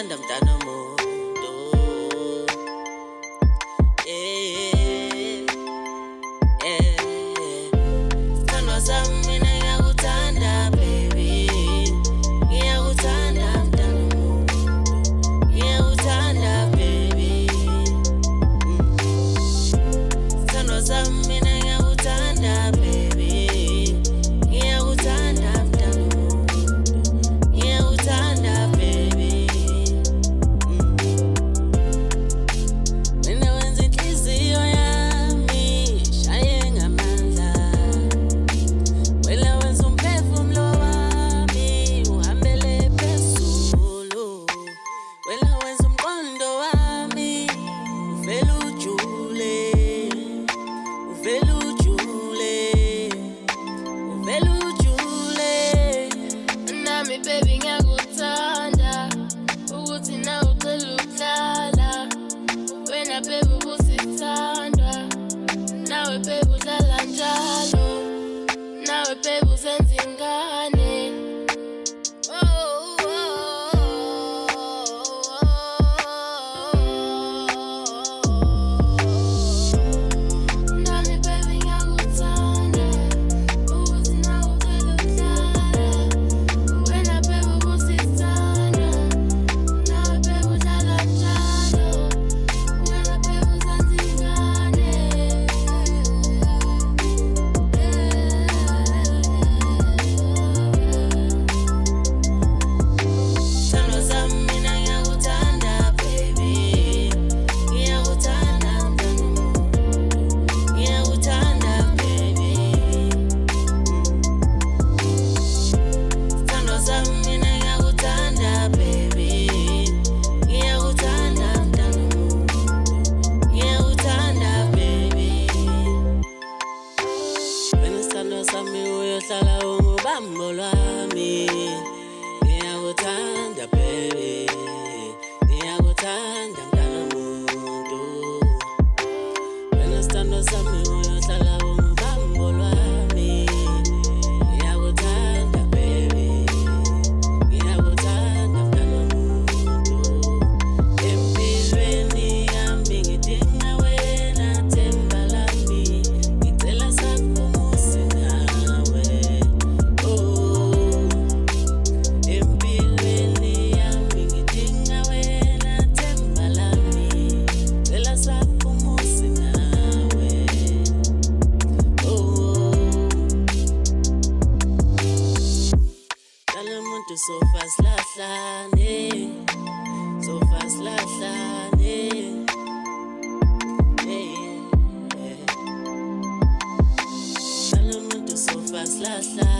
ngiyawuthanda mntana muntu. Sithandwa sami mina ngiyawuthanda baby. Ngiyawuthanda mntana muntu. Ngiyawuthanda baby. Sithandwa sami mina ngiyawuthanda baby. Ngiyawuthanda mntana muntu. Ngiyawuthanda baby. Wena wenza inhliziyo yami shaye ngamandla. Wena wenza umphefumulo wami uhambele phezulu. Wena wenza umqondo wami uvele ujule. Uvele ujule. Uvele ujule. Nami baby ngiyakuthanda ukuthi nawe ucela ukudlala. Wena baby ubusithandwa. Nawe baby udlala njalo. Nawe baby uzenza ingane. Nami baby ngiyakuthanda ukuthi nawe ucela ukudlala. Wena baby ubusithandwa. Nawe baby udlala njalo. Wena baby uzenza ingane. Sithandwa sami mina ngiyawuthanda baby. Ngiyawuthanda mntana muntu. Ngiyawuthanda baby. Sithandwa sami mina ngiyawuthanda baby. Ngiyawuthanda mntana muntu. Ngiyawuthanda baby. Wena sithandwa sami uyohlala ungubambo lwami. Ngiyawuthanda baby. Ngiyawuthanda mntana muntu. Wena sithandwa sami uyohlala ungubambo lwami. Ngiyawuthanda baby. Ngiyawuthanda mntana muntu. Empilweni yami ngidinga wena themba lami. Ngicela sakho umusa nawe. Empilweni yami ngidinga wena themba lami. Ngicela sakho umusa nawe. Dala muntu sofa silahlane. Sofa silahlane. Dala muntu sofa silahlane.